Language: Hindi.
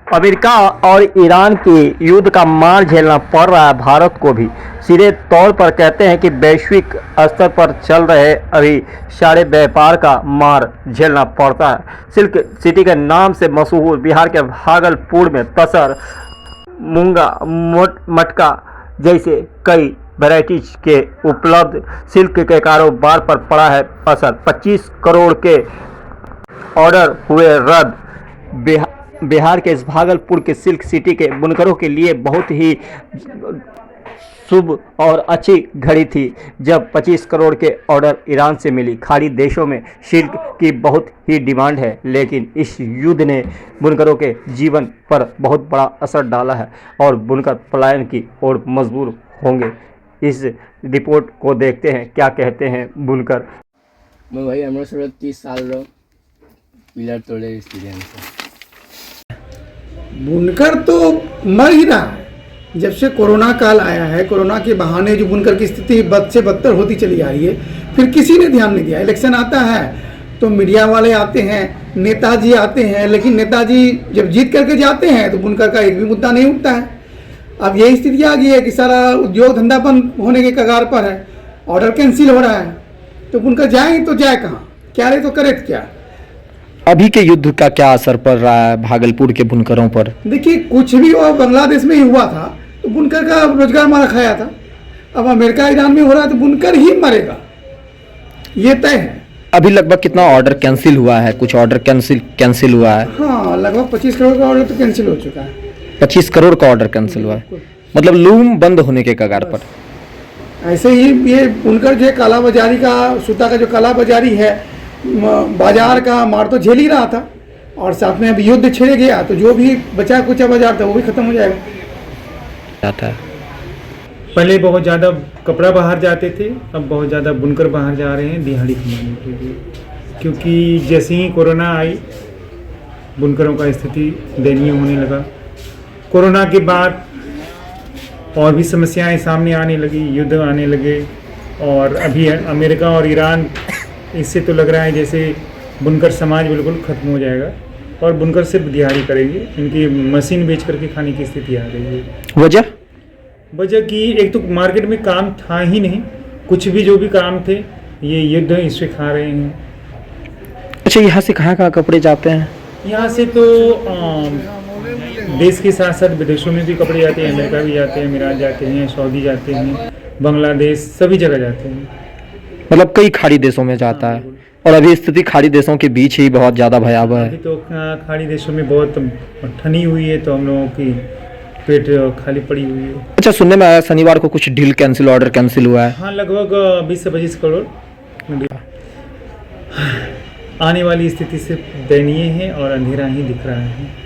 अमेरिका और ईरान के युद्ध का मार झेलना पड़ रहा है भारत को भी। सीधे तौर पर कहते हैं कि वैश्विक स्तर पर चल रहे अभी सारे व्यापार का मार झेलना पड़ता है। सिल्क सिटी के नाम से मशहूर बिहार के भागलपुर में तसर, मूंगा, मटका जैसे कई वैराइटीज के उपलब्ध सिल्क के कारोबार पर पड़ा है असर। 25 करोड़ के ऑर्डर हुए रद्द। बिहार के इस भागलपुर के सिल्क सिटी के बुनकरों के लिए बहुत ही शुभ और अच्छी घड़ी थी जब 25 करोड़ के ऑर्डर ईरान से मिली। खाड़ी देशों में सिल्क की बहुत ही डिमांड है, लेकिन इस युद्ध ने बुनकरों के जीवन पर बहुत बड़ा असर डाला है और बुनकर पलायन की ओर मजबूर होंगे। इस रिपोर्ट को देखते हैं क्या कहते हैं बुनकर। मैं भाई हमरा सब 30 साल पिलर तोड़े एक्सपीरियंस है। बुनकर तो मर ही रहा है। जब से कोरोना काल आया है, कोरोना के बहाने जो बुनकर की स्थिति बद से बदतर होती चली आ रही है, फिर किसी ने ध्यान नहीं दिया। इलेक्शन आता है तो मीडिया वाले आते हैं, नेताजी आते हैं, लेकिन नेताजी जब जीत करके जाते हैं तो बुनकर का एक भी मुद्दा नहीं उठता है। अब यही स्थिति आ गई है कि सारा उद्योग धंधा बंद होने के कगार पर है, ऑर्डर कैंसिल हो रहा है, तो बुनकर जाए तो जाए कहाँ, क्या रहे तो करे क्या। अभी के युद्ध का क्या असर पड़ रहा है भागलपुर के बुनकरों पर? देखिए, कुछ भी वो बांग्लादेश में ही हुआ था तो बुनकर का रोजगार मारा खाया था। अब अमेरिका ईरान में हो रहा है तो बुनकर ही मरेगा, ये तय है। अभी लगभग कितना ऑर्डर कैंसिल हुआ है? कुछ ऑर्डर कैंसिल हुआ है? हाँ, लगभग 25 करोड़ का ऑर्डर तो कैंसिल हो चुका है। 25 करोड़ का ऑर्डर कैंसिल हुआ है, मतलब लूम बंद होने के कगार पर। ऐसे ही ये बुनकर जो काला बाजारी का, सूता का जो काला बाजारी है, बाजार का मार तो झेल ही रहा था, और साथ में अब युद्ध छिड़ गया तो जो भी बचा कुचा बाजार था वो भी खत्म हो जाएगा। पहले बहुत ज़्यादा कपड़ा बाहर जाते थे, अब बहुत ज़्यादा बुनकर बाहर जा रहे हैं दिहाड़ी कमाने के लिए, क्योंकि जैसे ही कोरोना आई बुनकरों का स्थिति दयनीय होने लगा। कोरोना के बाद और भी समस्याएं सामने आने लगी, युद्ध आने लगे, और अभी अमेरिका और ईरान, इससे तो लग रहा है जैसे बुनकर समाज बिल्कुल ख़त्म हो जाएगा और बुनकर सिर्फ दिहाड़ी करेंगे। इनकी मशीन बेच करके खाने की स्थिति आ गई है। वजह कि एक तो मार्केट में काम था ही नहीं, कुछ भी जो भी काम थे ये युद्ध इससे खा रहे हैं। अच्छा, यहाँ से कहाँ कपड़े जाते हैं? यहाँ से तो देश के साथ साथ विदेशों में भी कपड़े जाते हैं, अमेरिका भी जाते हैं, अमीरात जाते हैं, सऊदी जाते हैं, बांग्लादेश, सभी जगह जाते हैं। मतलब कई खाड़ी देशों में जाता है, और अभी स्थिति खाड़ी देशों के बीच ही बहुत ज़्यादा भयावह है। अभी तो खाड़ी देशों में बहुत ठंडी हुई है, तो हम लोगों की पेट खाली पड़ी हुई है। अच्छा, सुनने में आया शनिवार को कुछ डील कैंसिल, ऑर्डर कैंसिल हुआ है। हाँ, लगभग 20 से 25 करोड़। आने वाली स्थिति से दयनीय है और अंधेरा ही दिख रहा है।